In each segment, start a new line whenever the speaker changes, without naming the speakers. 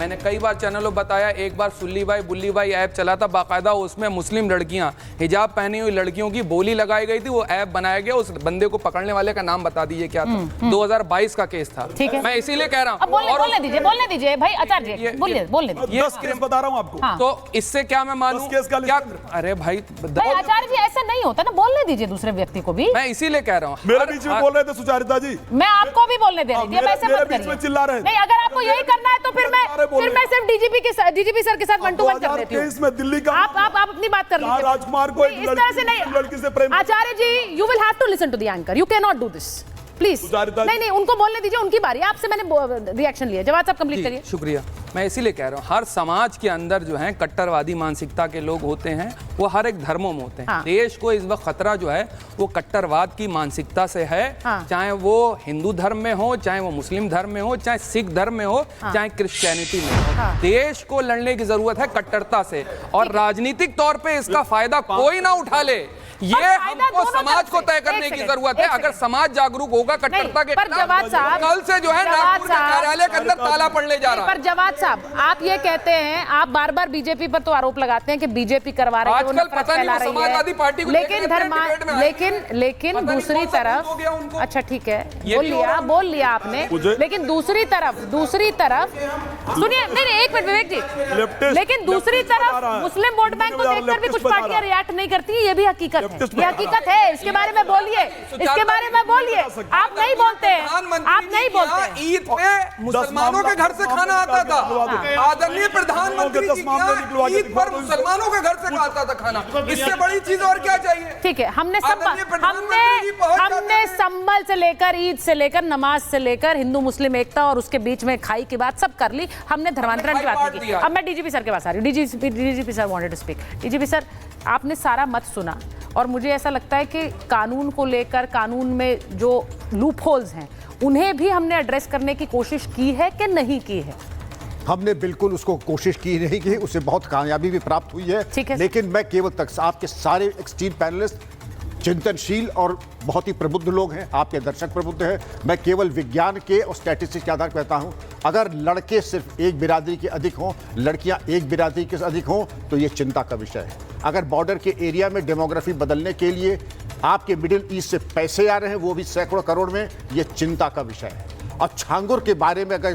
मैंने कई बार चैनलों बताया, एक बार सुल्ली भाई बुल्ली भाई ऐप चला था बाकायदा, उसमें मुस्लिम लड़कियां हिजाब पहनी हुई लड़कियों की बोली लगाई गई थी, वो ऐप बनाया गया, उस बंदे को पकड़ने वाले का नाम बता दीजिए क्या था। 2022 का केस था। मैं इसीलिए कह रहा हूँ,
बोलने दीजिए भाई आचार्य जी, बोलने दीजिए।
10 केस बता रहा हूँ आपको।
हाँ।
तो इससे क्या मैं मानूं क्या? अरे भाई
आचार्य जी ऐसा नहीं होता ना, बोलने दीजिए दूसरे व्यक्ति को भी।
मैं इसीलिए कह रहा हूँ।
मेरे बीच में बोल रहे थे सुचारिता जी,
मैं आपको भी बोलने दे रही थी, ऐसे मत करिए।
चिल्ला रहे
नहीं, अगर आपको यही करना है तो फिर मैं सिर्फ डीजीपी सर के साथ 1-to-1 कर लेती हूँ।
इसमें दिल्ली का
आप अपनी बात कर लीजिए।
राजकुमार को
इस तरह से नहीं,
लड़की से प्रेम।
Acharya ji you will have to listen to the anchor, you can not do this please. नहीं, उनको बोलने दीजिए, उनकी बारी। आपसे मैंने रिएक्शन लिया, जवाब साहब कंप्लीट करिए।
शुक्रिया। मैं इसीलिए कह रहा हूँ, हर समाज के अंदर जो है कट्टरवादी मानसिकता के लोग होते हैं, वो हर एक धर्मों में होते हैं। हाँ। देश को इस वक्त खतरा जो है वो कट्टरवाद की मानसिकता से है। हाँ। चाहे वो हिंदू धर्म में हो, चाहे वो मुस्लिम धर्म में हो, चाहे सिख धर्म में हो, हाँ। चाहे क्रिश्चियनिटी में हो। हाँ। देश को लड़ने की जरूरत है कट्टरता से, और राजनीतिक तौर पे इसका फायदा कोई ना उठा ले, ये हमको समाज को तय करने की जरूरत है। अगर समाज जागरूक होगा कट्टरता के खिलाफ, कल से जो है नागपुर के कार्यालय के अंदर ताला पड़ने जा रहा है।
पर जवाद साहब, आप ये कहते हैं, आप बार बार बीजेपी पर तो आरोप लगाते हैं कि बीजेपी करवा रही है,
आजकल पता नहीं समाजवादी पार्टी को
लेकिन दूसरी तरफ, अच्छा ठीक है, बोल लिया आपने, लेकिन दूसरी तरफ सुनिए, नहीं एक मिनट विवेक जी, लेकिन दूसरी तरफ मुस्लिम वोट बैंक को देखकर भी कुछ पार्टियां रिएक्ट नहीं करती, ये भी हकीकत है, ये हकीकत है। इसके बारे में बोलिए, इसके बारे में बोलिए। आप नहीं बोलते हैं, आप नहीं बोलते।
ईद पे मुसलमानों के घर से खाना आता था, आदरणीय प्रधानमंत्री जी ईद पर मुसलमानों के घर से आता था खाना, इससे बड़ी चीज और क्या चाहिए?
ठीक है, हमने संबल से लेकर, ईद से लेकर, नमाज से लेकर, हिंदू मुस्लिम एकता और उसके बीच में खाई की बात सब कर ली हमने, धर्मांतरण की बात नहीं की। अब मैं डीजीपी सर के पास आ रही हूँ। DGP sir wanted to speak. DGP sir, आपने सारा मत सुना, और मुझे ऐसा लगता है कि कानून को लेकर, कानून में जो लूप होल्स हैं उन्हें भी हमने एड्रेस करने की कोशिश की है कि नहीं की है?
हमने बिल्कुल उसको कोशिश की नहीं की, उससे बहुत कामयाबी भी प्राप्त हुई है। लेकिन मैं केवल तक आपके सारे एक्सट्रीम पैनलिस्ट चिंतनशील और बहुत ही प्रबुद्ध लोग हैं, आपके दर्शक प्रबुद्ध हैं। मैं केवल विज्ञान के और स्टैटिस्टिक्स के आधार पर कहता हूं, अगर लड़के सिर्फ एक बिरादरी के अधिक हों, लड़कियां एक बिरादरी के अधिक हों, तो ये चिंता का विषय है। अगर बॉर्डर के एरिया में डेमोग्राफी बदलने के लिए आपके मिडिल ईस्ट से पैसे आ रहे हैं, वो भी सैकड़ों करोड़ में, ये चिंता का विषय है। और छांगुर के बारे में अगर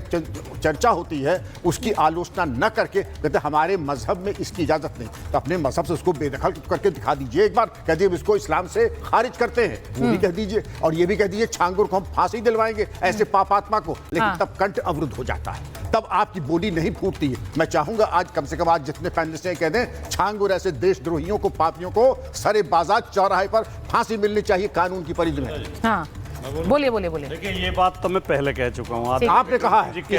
चर्चा होती है, उसकी आलोचना न करके कहते हमारे मजहब में इसकी इजाजत नहीं, तो अपने मजहब से उसको बेदखल करके दिखा दीजिए। एक बार कह दीजिए इसको इस्लाम से खारिज करते हैं, वो भी कह दीजिए, और ये भी कह दीजिए छांगुर को हम फांसी दिलवाएंगे ऐसे पापात्मा को, लेकिन तब कंठ अवरुद्ध हो जाता है, तब आपकी बोली नहीं फूटती है। मैं चाहूंगा आज कम से कम आज जितने पैनलिस्ट हैं कह दें, छांगुर ऐसे देशद्रोहियों को, पापियों को सरे बाजार चौराहे पर फांसी मिलनी चाहिए कानून की परिधि में।
हाँ, बोलिए।
देखिए, ये बात तो मैं पहले कह चुका हूँ,
आपने कहा है
कि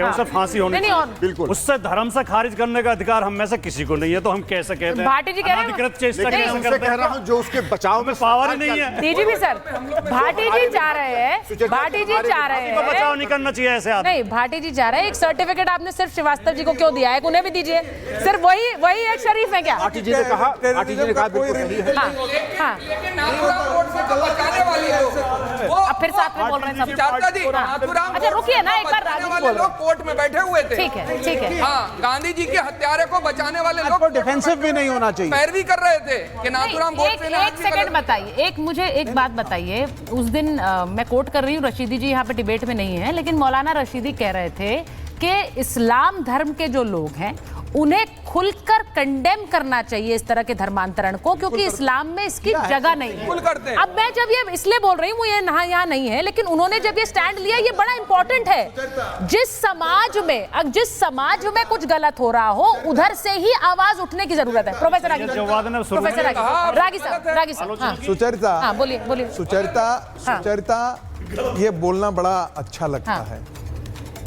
उसे फांसी होनी चाहिए, बिल्कुल, उससे धर्म से खारिज करने का अधिकार हम में से किसी को नहीं है, तो हम कैसे कहते हैं?
भाटी जी कह
रहा हूँ जो उसके बचाव में
पावर ही नहीं है।
डीजीपी सर, भाटी जी चाह रहे हैं,
बचाव नहीं करना चाहिए ऐसे
नहीं, भाटी जी चाह रहे हैं एक सर्टिफिकेट आपने सिर्फ श्रीवास्तव जी को क्यों दिया है, उन्हें भी दीजिए। सिर्फ वही एक शरीफ है क्या?
भाटी जी ने कहा बिल्कुल सही है।
अब फिर साथ में बोल रहे हैं सब। अच्छा रुकिए ना, एक बार राजू
लोग कोर्ट में बैठे हुए थे।
ठीक है।
हाँ, गांधी जी के हत्यारे को बचाने वाले लोग
डिफेंसिव भी नहीं होना चाहिए,
पैरवी कर रहे थे कि नाथूराम गोडसे ने।
एक सेकंड बताइए, मुझे एक बात बताइए। उस दिन मैं कोट कर रही हूँ, रशीदी जी यहाँ पे डिबेट में नहीं है, लेकिन मौलाना रशीदी कह रहे थे कि इस्लाम धर्म के जो लोग हैं उन्हें खुलकर कंडेम करना चाहिए इस तरह के धर्मांतरण को, क्योंकि इस्लाम में इसकी जगह नहीं है। अब मैं जब ये इसलिए बोल रही हूँ, ये यहाँ नहीं है, लेकिन उन्होंने जब ये स्टैंड लिया, ये बड़ा इंपॉर्टेंट है। जिस समाज में कुछ गलत हो रहा हो, उधर से ही आवाज उठने की जरूरत है। प्रोफेसर रागी साहब,
सुचरिता,
बोलिए।
सुचरिता, ये बोलना बड़ा अच्छा लगता है।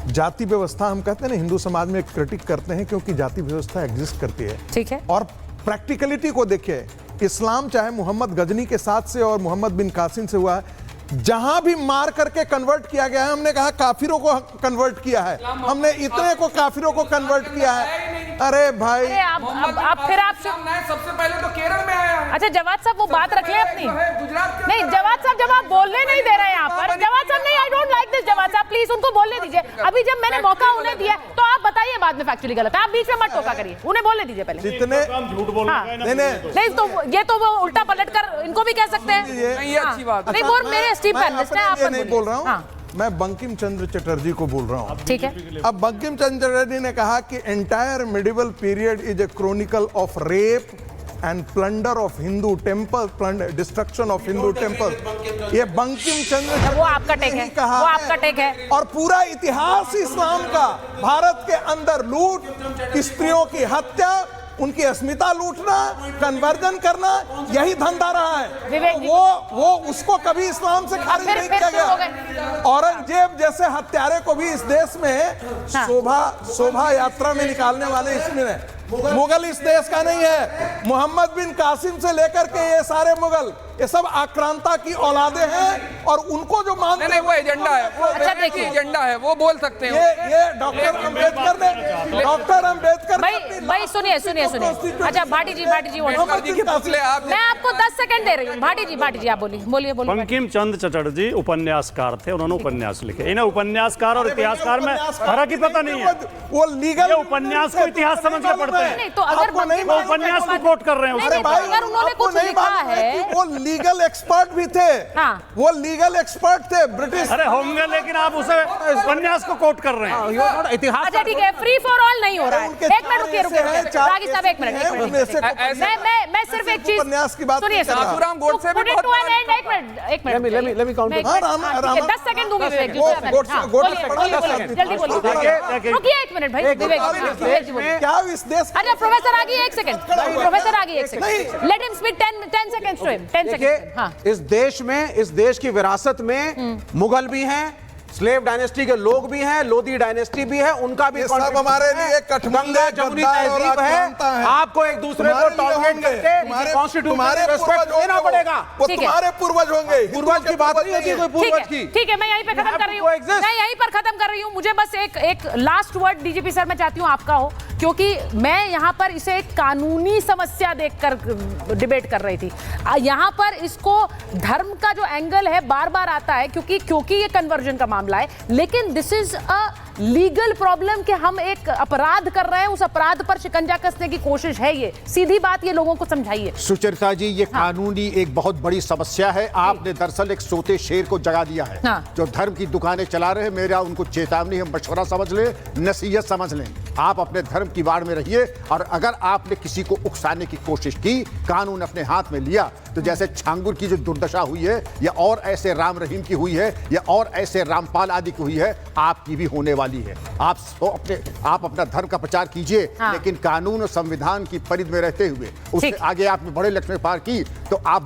जाति व्यवस्था हम कहते हैं ना, हिंदू समाज में क्रिटिक करते हैं क्योंकि जाति व्यवस्था एग्जिस्ट करती है,
ठीक है।
और प्रैक्टिकलिटी को देखिए, इस्लाम चाहे मोहम्मद गजनी के साथ से और मोहम्मद बिन कासिम से हुआ है, जहां भी मार करके कन्वर्ट किया गया है, हमने कहा काफिरों को कन्वर्ट किया है, हमने इतने को काफिरों को कन्वर्ट किया है। अरे भाई,
अब फिर आप
सबसे पहले तो केरल में आया है।
अच्छा जवाद साहब, वो बात रख लें अपनी। नहीं जवाद साहब, जब आप बोलने नहीं दे रहे हैं यहाँ पर, जवाद साहब नहीं, I don't like this. Jawad साहब प्लीज उनको बोलने दीजिए। अभी जब मैंने मौका उन्हें दिया तो आप बात में फैक्चुअली गलत है। आप बीच में मत टोका करिए, उन्हें बोलने दीजिए पहले।
जितने
झूठ बोल
हाँ। नहीं तो ये तो वो उल्टा पलट कर इनको भी कह सकते हैं।
ये अच्छी बात है।
नहीं वो मेरे स्टीव पैनलिस्ट है, आप
नहीं बोल रहा हूँ, मैं बंकिम चंद्र चटर्जी को बोल रहा हूँ।
ठीक है।
अब बंकिम चंद्र चटर्जी ने कहा कि entire medieval period is a chronicle of rape and plunder of Hindu temple, destruction of Hindu temple. ये बंकिम चंद्र
वो आपका टेक है,
कहा
वो आपका टेक है।
और पूरा इतिहास इस्लाम का, भारत के अंदर लूट, स्त्रियों की हत्या, उनकी अस्मिता लूटना, कन्वर्जन करना, यही धंधा रहा है। वो उसको कभी इस्लाम से खारिज नहीं किया गया। औरंगजेब जैसे हत्यारे को भी इस देश में शोभा यात्रा में निकालने वाले इसमें है। मुगल इस देश का नहीं है। मोहम्मद बिन कासिम से लेकर के ये सारे मुगल, ये सब आक्रांता की औलादे हैं और उनको जो मानते
नहीं वो एजेंडा है, वो
अच्छा देखिए
एजेंडा है, वो बोल सकते हैं।
ये डॉक्टर अंबेडकर
भाई सुनिए। अच्छा भाटी जी मैं आपको 10 सेकंड दे रही हूँ। भाटी जी आप बोलिए।
बंकिम चंद्र चटर्जी उपन्यासकार थे, उन्होंने उपन्यास लिखे। इन्हें उपन्यासकार और इतिहासकार में फर्क ही पता नहीं है।
वो लीगल
उपन्यास को इतिहास समझ के पढ़ते हैं।
नहीं तो अगर
वो उपन्यास को कोट कर रहे हैं।
नहीं, तो अगर उन्होंने कुछ लिखा है,
वो लीगल एक्सपर्ट भी थे। वो लीगल एक्सपर्ट थे ब्रिटिश।
अरे होंगे, लेकिन आप उसे उपन्यास को कोट कर रहे हैं।
इतिहास। अच्छा ठीक है, फ्री फॉर ऑल नहीं हो रहा है। एक मिनट रुकिए रागी साहब, एक मिनट। मैं सिर्फ एक चीज
उपन्यास की बात
सुनिए।
नाथूराम गोडसे भी बहुत
एक minute let me count 10 second दूंगी विवेक जी। जल्दी बोलिए। रुकिए एक मिनट भाई, विवेक जी बोलिए।
क्या इस देश।
अच्छा प्रोफेसर आगे एक second, let him speak 10 seconds to him. 10 second. हाँ,
इस देश की विरासत में मुगल भी हैं, स्लेव डायनेस्टी के लोग भी हैं, लोधी डायनेस्टी भी है, उनका भी
सब हमारे लिए
गंगा जमुनी तहजीब है। आपको एक दूसरे को टॉलरेट करके कॉन्स्टिट्यूशन में रिस्पेक्ट देना पड़ेगा।
वो तुम्हारे पूर्वज होंगे।
पूर्वज की बात नहीं होती, कोई पूर्वज की।
ठीक है, मैं यहीं पे खत्म कर रही हूँ। मुझे बस एक लास्ट वर्ड डीजीपी सर मैं चाहती हूँ आपका हो, क्योंकि मैं यहाँ पर इसे एक कानूनी समस्या देखकर डिबेट कर रही थी। यहाँ पर इसको धर्म का जो एंगल है बार बार आता है, क्योंकि ये कन्वर्जन का मामला है, लेकिन this is a legal problem कि हम एक अपराध कर रहे हैं, उस अपराध पर शिकंजा कसने की कोशिश है। ये सीधी बात, ये लोगों को समझाइए।
सुचरिता जी, ये कानूनी एक बहुत बड़ी समस्या है। आपने दरअसल एक सोते शेर को जगा दिया है। जो धर्म की दुकानें चला रहे हैं, मेरा उनको चेतावनी है, मशवरा समझ लें, नसीहत समझ लें। आप अपने धर्म की वाड़ में रहिए, और अगर आपने किसी को उकसाने की कोशिश की, कानून अपने हाथ में लिया, तो जैसे छांगुर की जो दुर्दशा हुई है, या और ऐसे राम रहीम की हुई है, या और ऐसे रामपाल आदि की हुई है, आपकी भी होने वाली है। आप अपना धर्म का प्रचार कीजिए, लेकिन कानून और संविधान की परिधि में रहते हुए। उससे आगे आपने बड़े लक्ष्य पार की, तो आप